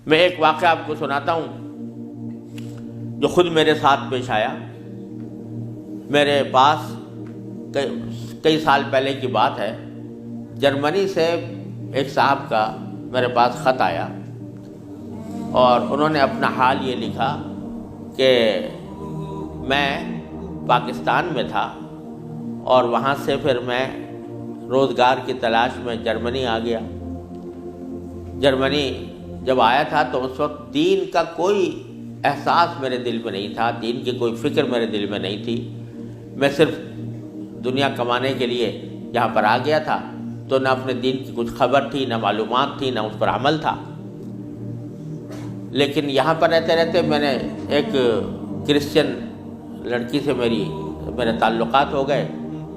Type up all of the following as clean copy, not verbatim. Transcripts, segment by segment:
میں ایک واقعہ آپ کو سناتا ہوں جو خود میرے ساتھ پیش آیا۔ میرے پاس کئی سال پہلے کی بات ہے، جرمنی سے ایک صاحب کا میرے پاس خط آیا اور انہوں نے اپنا حال یہ لکھا کہ میں پاکستان میں تھا اور وہاں سے پھر میں روزگار کی تلاش میں جرمنی آ گیا۔ جرمنی جب آیا تھا تو اس وقت دین کا کوئی احساس میرے دل میں نہیں تھا، دین کی کوئی فکر میرے دل میں نہیں تھی۔ میں صرف دنیا کمانے کے لیے یہاں پر آ گیا تھا، تو نہ اپنے دین کی کچھ خبر تھی، نہ معلومات تھی، نہ اس پر عمل تھا۔ لیکن یہاں پر رہتے رہتے میں نے ایک کرسچن لڑکی سے میرے تعلقات ہو گئے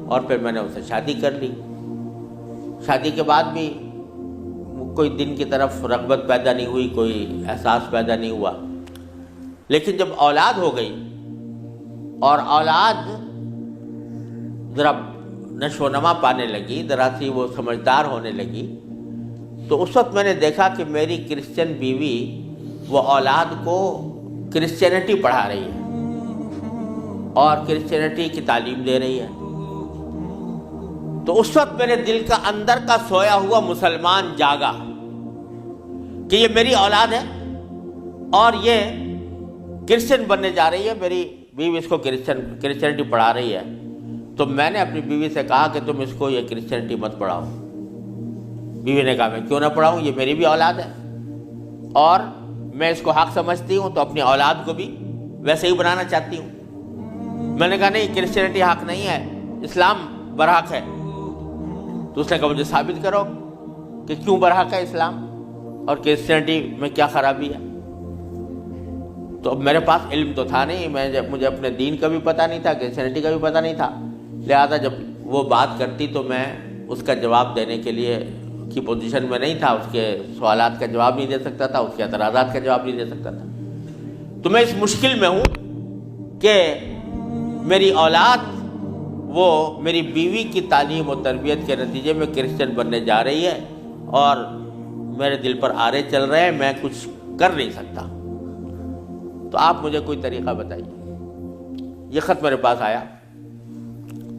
اور پھر میں نے اسے شادی کر لی۔ شادی کے بعد بھی کوئی دین کی طرف رغبت پیدا نہیں ہوئی، کوئی احساس پیدا نہیں ہوا۔ لیکن جب اولاد ہو گئی اور اولاد ذرا نشو و نما پانے لگی، ذرا سی وہ سمجھدار ہونے لگی، تو اس وقت میں نے دیکھا کہ میری کرسچن بیوی وہ اولاد کو کرسچینٹی پڑھا رہی ہے اور کرسچینٹی کی تعلیم دے رہی ہے۔ تو اس وقت میرے دل کا اندر کا سویا ہوا مسلمان جاگا کہ یہ میری اولاد ہے اور یہ کرسچن بننے جا رہی ہے، میری بیوی اس کو کرسچینٹی پڑھا رہی ہے۔ تو میں نے اپنی بیوی سے کہا کہ تم اس کو یہ کرسچینٹی مت پڑھاؤ۔ بیوی نے کہا میں کیوں نہ پڑھاؤں، یہ میری بھی اولاد ہے اور میں اس کو حق سمجھتی ہوں، تو اپنی اولاد کو بھی ویسے ہی بنانا چاہتی ہوں۔ میں نے کہا نہیں، کرسچینٹی حق نہیں ہے، اسلام برحق ہے۔ تو اس نے کہا مجھے ثابت کرو کہ کیوں برحق ہے اسلام اور کرسچینٹی میں کیا خرابی ہے۔ تو اب میرے پاس علم تو تھا نہیں، مجھے اپنے دین کا بھی پتہ نہیں تھا، کرسچینٹی کا بھی پتہ نہیں تھا، لہذا جب وہ بات کرتی تو میں اس کا جواب دینے کے لیے کی پوزیشن میں نہیں تھا، اس کے سوالات کا جواب نہیں دے سکتا تھا، اس کے اعتراضات کا جواب نہیں دے سکتا تھا۔ تو میں اس مشکل میں ہوں کہ میری اولاد وہ میری بیوی کی تعلیم و تربیت کے نتیجے میں کرسچن بننے جا رہی ہے اور میرے دل پر آرے چل رہے ہیں، میں کچھ کر نہیں سکتا۔ تو آپ مجھے کوئی طریقہ بتائیے۔ یہ خط میرے پاس آیا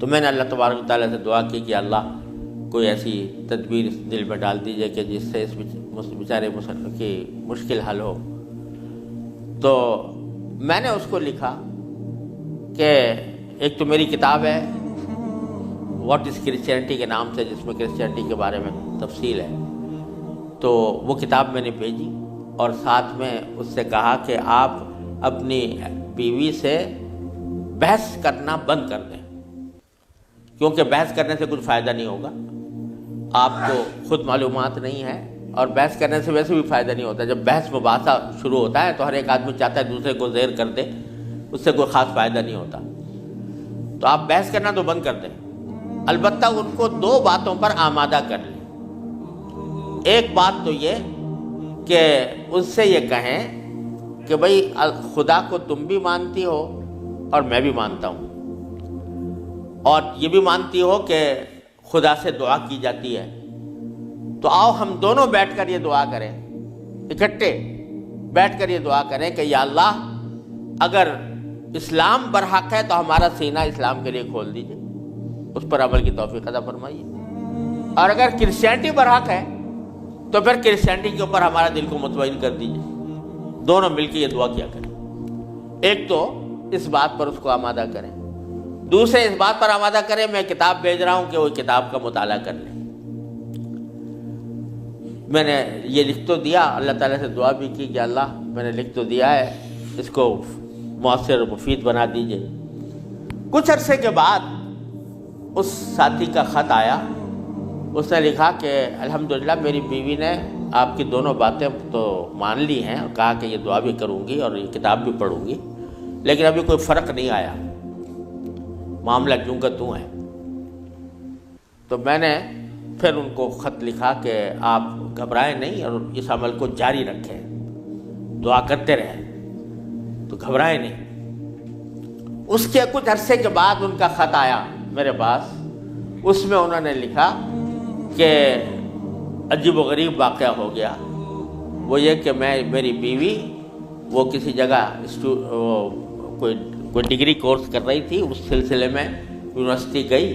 تو میں نے اللہ تبارک و تعالیٰ سے دعا کی کہ اللہ کوئی ایسی تدبیر دل میں ڈال دیجیے کہ جس سے اس بیچارے مسلمان کی مشکل حل ہو۔ تو میں نے اس کو لکھا کہ ایک تو میری کتاب ہے واٹ از کرسچینٹی کے نام سے، جس میں کرسچینٹی کے بارے میں تفصیل ہے، تو وہ کتاب میں نے بھیجی اور ساتھ میں اس سے کہا کہ آپ اپنی بیوی سے بحث کرنا بند کر دیں، کیونکہ بحث کرنے سے کچھ فائدہ نہیں ہوگا، آپ کو خود معلومات نہیں ہے اور بحث کرنے سے ویسے بھی فائدہ نہیں ہوتا۔ جب بحث مباحثہ شروع ہوتا ہے تو ہر ایک آدمی چاہتا ہے دوسرے کو زیر کر دے، اس سے کوئی خاص فائدہ نہیں ہوتا۔ تو آپ بحث کرنا تو بند کر دیں، البتہ ان کو دو باتوں پر آمادہ کر لیں۔ ایک بات تو یہ کہ اس سے یہ کہیں کہ بھئی خدا کو تم بھی مانتی ہو اور میں بھی مانتا ہوں، اور یہ بھی مانتی ہو کہ خدا سے دعا کی جاتی ہے، تو آؤ ہم دونوں بیٹھ کر یہ دعا کریں، اکٹھے بیٹھ کر یہ دعا کریں کہ یا اللہ اگر اسلام برحق ہے تو ہمارا سینہ اسلام کے لیے کھول دیجئے، اس پر عمل کی توفیق عطا فرمائیے، اور اگر کرسچینٹی برحق ہے تو پھر کرسچینٹی کے اوپر ہمارا دل کو مطمئن کر دیجئے۔ دونوں مل کے یہ دعا کیا کریں۔ ایک تو اس بات پر اس کو آمادہ کریں، دوسرے اس بات پر آمادہ کریں میں کتاب بھیج رہا ہوں کہ وہ کتاب کا مطالعہ کر لیں۔ میں نے یہ لکھ تو دیا، اللہ تعالیٰ سے دعا بھی کی کہ اللہ میں نے لکھ تو دیا ہے، اس کو مؤثر و مفید بنا دیجئے۔ کچھ عرصے کے بعد اس ساتھی کا خط آیا، اس نے لکھا کہ الحمدللہ میری بیوی نے آپ کی دونوں باتیں تو مان لی ہیں اور کہا کہ یہ دعا بھی کروں گی اور یہ کتاب بھی پڑھوں گی، لیکن ابھی کوئی فرق نہیں آیا، معاملہ کیوں کا توں ہے۔ تو میں نے پھر ان کو خط لکھا کہ آپ گھبرائیں نہیں اور اس عمل کو جاری رکھیں، دعا کرتے رہیں، تو گھبرائیں نہیں۔ اس کے کچھ عرصے کے بعد ان کا خط آیا میرے پاس، اس میں انہوں نے لکھا کہ عجیب و غریب واقعہ ہو گیا وہ یہ کہ میری بیوی وہ کسی جگہ کوئی ڈگری کورس کر رہی تھی، اس سلسلے میں یونیورسٹی گئی،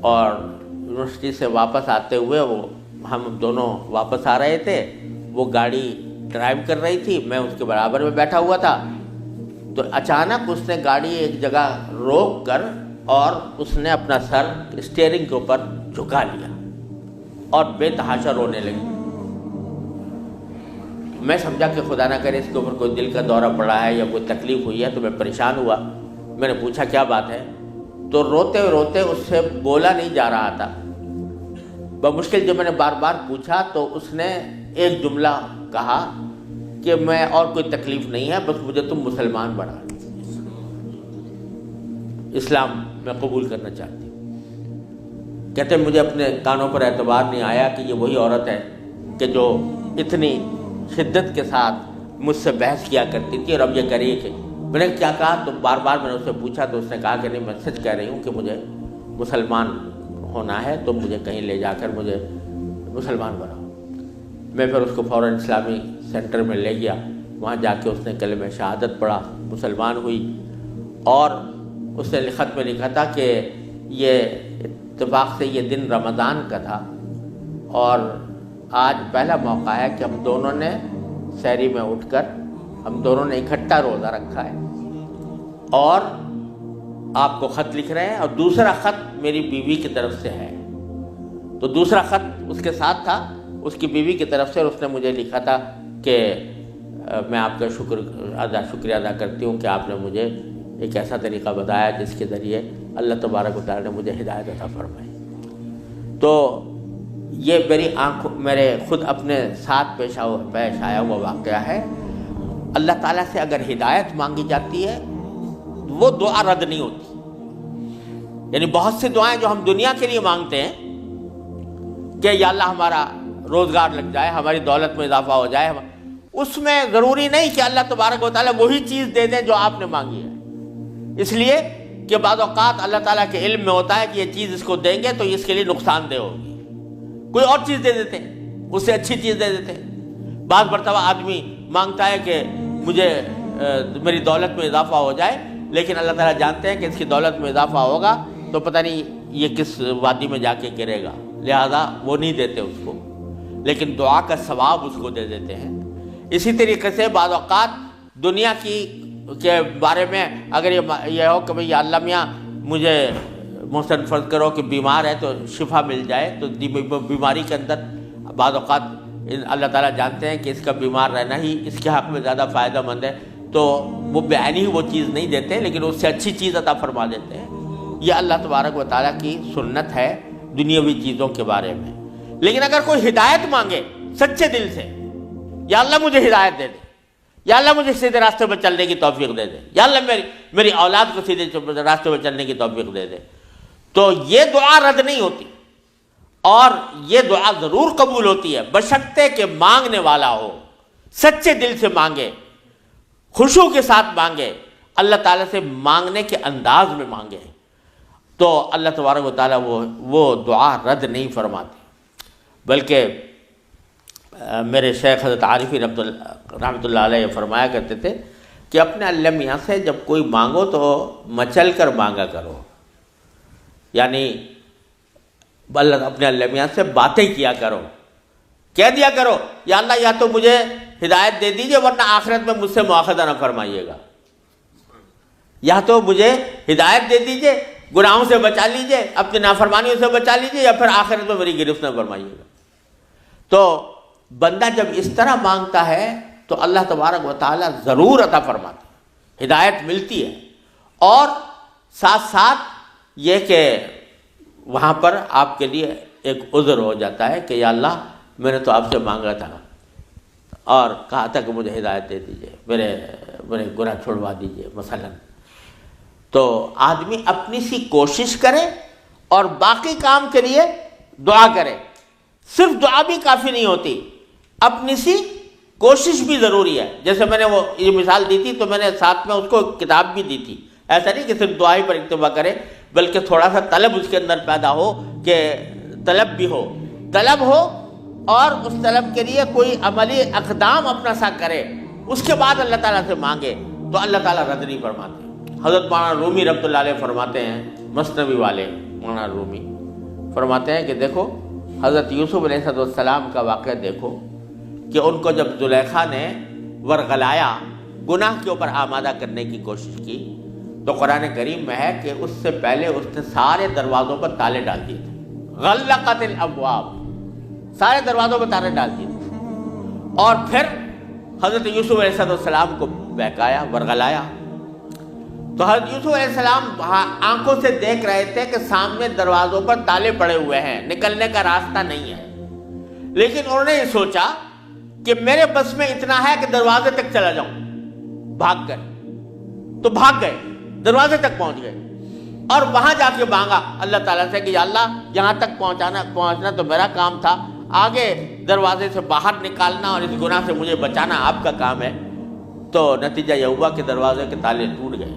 اور یونیورسٹی سے واپس آتے ہوئے ہم دونوں واپس آ رہے تھے، وہ گاڑی ڈرائیو کر رہی تھی، میں اس کے برابر میں بیٹھا ہوا تھا، تو اچانک اس نے گاڑی ایک جگہ روک کر اور اس نے اپنا سر اسٹیئرنگ کے اوپر جھکا لیا اور بے تحاشا رونے لگی۔ میں سمجھا کہ خدا نہ کرے اس کے اوپر کوئی دل کا دورہ پڑا ہے یا کوئی تکلیف ہوئی ہے، تو میں پریشان ہوا۔ میں نے پوچھا کیا بات ہے، تو روتے روتے اس سے بولا نہیں جا رہا تھا۔ بمشکل جب میں نے بار بار پوچھا تو اس نے ایک جملہ کہا کہ میں اور کوئی تکلیف نہیں ہے، بس مجھے تم مسلمان بنا، اسلام میں قبول کرنا چاہتی ہوں۔ کہتے مجھے اپنے کانوں پر اعتبار نہیں آیا کہ یہ وہی عورت ہے کہ جو اتنی شدت کے ساتھ مجھ سے بحث کیا کرتی تھی، اور اب یہ کریے کہ میں نے کیا کہا، تو بار بار میں نے اس سے پوچھا تو اس نے کہا کہ نہیں، میں سچ کہہ رہی ہوں کہ مجھے مسلمان ہونا ہے، تو مجھے کہیں لے جا کر مجھے مسلمان بناؤ۔ میں پھر اس کو فوراً اسلامی سینٹر میں لے گیا، وہاں جا کے اس نے کلمہ شہادت پڑھا، مسلمان ہوئی، اور اس نے خط میں لکھا تھا کہ یہ اتفاق سے یہ دن رمضان کا تھا، اور آج پہلا موقع ہے کہ ہم دونوں نے سحری میں اٹھ کر ہم دونوں نے اکٹھا روزہ رکھا ہے، اور آپ کو خط لکھ رہے ہیں، اور دوسرا خط میری بیوی کی طرف سے ہے۔ تو دوسرا خط اس کے ساتھ تھا اس کی بیوی کی طرف سے، اور اس نے مجھے لکھا تھا کہ میں آپ کا شکریہ ادا کرتی ہوں کہ آپ نے مجھے ایک ایسا طریقہ بتایا جس کے ذریعے اللہ تبارک و تعالیٰ نے مجھے ہدایت عطا فرمائی۔ تو یہ میرے خود اپنے ساتھ پیش آیا ہوا واقعہ ہے۔ اللہ تعالیٰ سے اگر ہدایت مانگی جاتی ہے وہ دعا رد نہیں ہوتی۔ یعنی بہت سی دعائیں جو ہم دنیا کے لیے مانگتے ہیں کہ یا اللہ ہمارا روزگار لگ جائے، ہماری دولت میں اضافہ ہو جائے، اس میں ضروری نہیں کہ اللہ تبارک و تعالیٰ وہی چیز دے دیں جو آپ نے مانگی ہے، اس لیے کہ بعض اوقات اللہ تعالیٰ کے علم میں ہوتا ہے کہ یہ چیز اس کو دیں گے تو اس کے لیے نقصان دہ ہوگی، کوئی اور چیز دے دیتے ہیں، اس سے اچھی چیز دے دیتے ہیں۔ بعض مرتبہ آدمی مانگتا ہے کہ مجھے میری دولت میں اضافہ ہو جائے، لیکن اللہ تعالیٰ جانتے ہیں کہ اس کی دولت میں اضافہ ہوگا تو پتہ نہیں یہ کس وادی میں جا کے گرے گا، لہذا وہ نہیں دیتے اس کو، لیکن دعا کا ثواب اس کو دے دیتے ہیں۔ اسی طریقے سے بعض اوقات دنیا کے بارے میں اگر یہ ہو کہ بھئی یا اللہ میاں مجھے محسن فرض کرو کہ بیمار ہے تو شفا مل جائے، تو بیماری کے اندر بعض اوقات اللہ تعالیٰ جانتے ہیں کہ اس کا بیمار رہنا ہی اس کے حق میں زیادہ فائدہ مند ہے، تو وہ بعینی ہی وہ چیز نہیں دیتے لیکن اس سے اچھی چیز عطا فرما دیتے ہیں۔ یہ اللہ تبارک و تعالیٰ کی سنت ہے دنیاوی چیزوں کے بارے میں۔ لیکن اگر کوئی ہدایت مانگے سچے دل سے، یا اللہ مجھے ہدایت دے دے، یا اللہ مجھے سیدھے راستے پر چلنے کی توفیق دے دے، یا اللہ میری اولاد کو سیدھے راستے پر چلنے کی توفیق دے دے، تو یہ دعا رد نہیں ہوتی، اور یہ دعا ضرور قبول ہوتی ہے بشرطے کہ مانگنے والا ہو، سچے دل سے مانگے، خشوع کے ساتھ مانگے، اللہ تعالیٰ سے مانگنے کے انداز میں مانگے، تو اللہ تبارک و تعالیٰ وہ دعا رد نہیں فرماتے۔ بلکہ میرے شیخ حضرت عارفی رحمۃ اللہ علیہ فرمایا کرتے تھے کہ اپنے اللہ میاں سے جب کوئی مانگو تو مچل کر مانگا کرو، یعنی اپنے اللہ میاں سے باتیں کیا کرو، کہہ دیا کرو یا اللہ یا تو مجھے ہدایت دے دیجئے ورنہ آخرت میں مجھ سے مواخذہ نہ فرمائیے گا، یا تو مجھے ہدایت دے دیجئے، گناہوں سے بچا لیجئے، اپنی نافرمانیوں سے بچا لیجئے، یا پھر آخرت میں میری گرفت نہ فرمائیے گا۔ تو بندہ جب اس طرح مانگتا ہے تو اللہ تبارک و تعالیٰ ضرور عطا فرماتا ہے، ہدایت ملتی ہے، اور ساتھ ساتھ یہ کہ وہاں پر آپ کے لیے ایک عذر ہو جاتا ہے کہ یا اللہ میں نے تو آپ سے مانگا تھا اور کہا تھا کہ مجھے ہدایت دے دیجئے، میرے گناہ چھوڑوا دیجئے مثلا۔ تو آدمی اپنی سی کوشش کرے اور باقی کام کے لیے دعا کرے، صرف دعا بھی کافی نہیں ہوتی، اپنی سی کوشش بھی ضروری ہے۔ جیسے میں نے وہ یہ مثال دی تھی تو میں نے ساتھ میں اس کو کتاب بھی دی تھی، ایسا نہیں کہ صرف دعا ہی پر اکتفا کرے بلکہ تھوڑا سا طلب اس کے اندر پیدا ہو، کہ طلب بھی ہو، طلب ہو اور اس طلب کے لیے کوئی عملی اقدام اپنا سا کرے، اس کے بعد اللہ تعالیٰ سے مانگے تو اللہ تعالیٰ رد نہیں فرماتے۔ حضرت مولانا رومی رحمۃ اللہ علیہ فرماتے ہیں، مثنوی والے مولانا رومی فرماتے ہیں کہ دیکھو حضرت یوسف علیہ السلام کا واقعہ دیکھو کہ ان کو جب زلیخا نے ورغلایا، گناہ کے اوپر آمادہ کرنے کی کوشش کی، تو قرآن کریم میں ہے کہ اس سے پہلے اس نے سارے دروازوں پر تالے ڈال دیے تھے، غلقت الابواب، سارے دروازوں پر تالے ڈال دیے تھے، اور پھر حضرت یوسف علیہ السلام کو بہکایا، ورغلایا۔ تو حضرت یوسف علیہ السلام آنکھوں سے دیکھ رہے تھے کہ سامنے دروازوں پر تالے پڑے ہوئے ہیں، نکلنے کا راستہ نہیں ہے، لیکن انہوں نے یہ سوچا کہ میرے بس میں اتنا ہے کہ دروازے تک چلا جاؤں، بھاگ گئے، تو بھاگ گئے، دروازے تک پہنچ گئے، اور وہاں جا کے مانگا اللہ تعالیٰ سے کہ یا اللہ یہاں تک پہنچنا تو میرا کام تھا، آگے دروازے سے باہر نکالنا اور اس گناہ سے مجھے بچانا آپ کا کام ہے۔ تو نتیجہ یہ ہوا کہ دروازے کے تالے ٹوٹ گئے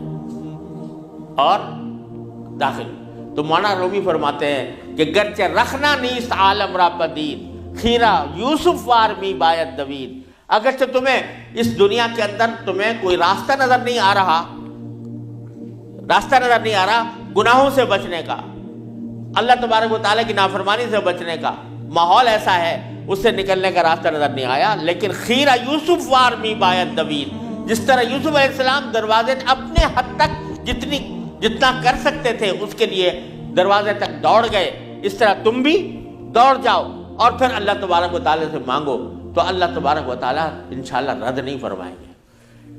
اور داخل۔ تو مولانا رومی فرماتے ہیں کہ گرچہ رکھنا نیست عالم را پدید، خیرہ یوسف وار می باید دوید، اگرچہ تمہیں اس دنیا کے اندر تمہیں کوئی راستہ نظر نہیں آ رہا، گناہوں سے بچنے کا، اللہ تبارک و تعالیٰ کی نافرمانی سے بچنے کا ماحول ایسا ہے، اس سے نکلنے کا راستہ نظر نہیں آیا، لیکن خیرہ یوسف وار می باید دوید، جس طرح یوسف علیہ السلام دروازے اپنے حد تک جتنا کر سکتے تھے اس کے لیے دروازے تک دوڑ گئے، اس طرح تم بھی دوڑ جاؤ اور پھر اللہ تبارک و تعالیٰ سے مانگو، تو اللہ تبارک و تعالیٰ انشاءاللہ رد نہیں فرمائیں گے۔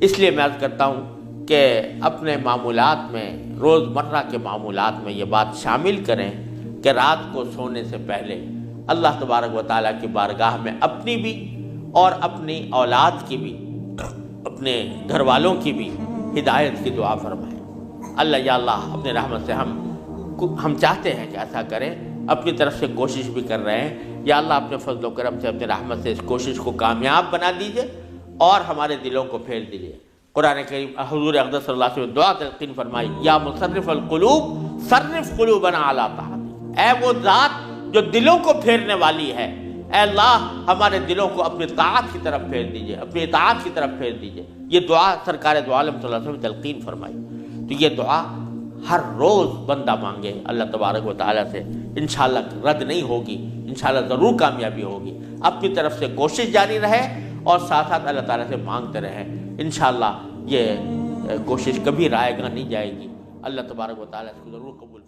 اس لیے میں عرض کرتا ہوں کہ اپنے معمولات میں، روزمرہ کے معمولات میں یہ بات شامل کریں کہ رات کو سونے سے پہلے اللہ تبارک و تعالیٰ کی بارگاہ میں اپنی بھی اور اپنی اولاد کی بھی، اپنے گھر والوں کی بھی ہدایت کی دعا فرمائیں۔ اللہ یا اللہ اپنے رحمت سے ہم چاہتے ہیں کہ ایسا کریں، اپنی طرف سے کوشش بھی کر رہے ہیں، یا اللہ اپنے فضل و کرم سے اپنے رحمت سے اس کوشش کو کامیاب بنا دیجئے اور ہمارے دلوں کو پھیر دیجئے۔ قرآن کریم حضور اقدس صلی اللہ علیہ وسلم دعا تلقین فرمائی، یا مصرف القلوب صرف قلوبنا علی طاعتک، اے وہ ذات جو دلوں کو پھیرنے والی ہے، اے اللہ ہمارے دلوں کو اپنی طاعت کی طرف پھیر دیجئے، اپنی اطاعت کی طرف پھیر دیجئے۔ یہ دعا سرکار دو عالم صلی اللہ علیہ وسلم تلقین فرمائی۔ تو یہ دعا ہر روز بندہ مانگے اللہ تبارک و تعالیٰ سے، انشاءاللہ رد نہیں ہوگی، انشاءاللہ ضرور کامیابی ہوگی۔ اپنی طرف سے کوشش جاری رہے اور ساتھ ساتھ اللہ تعالیٰ سے مانگتے رہیں، انشاءاللہ یہ کوشش کبھی رائے گاہ نہیں جائے گی، اللہ تبارک و تعالیٰ سے ضرور قبول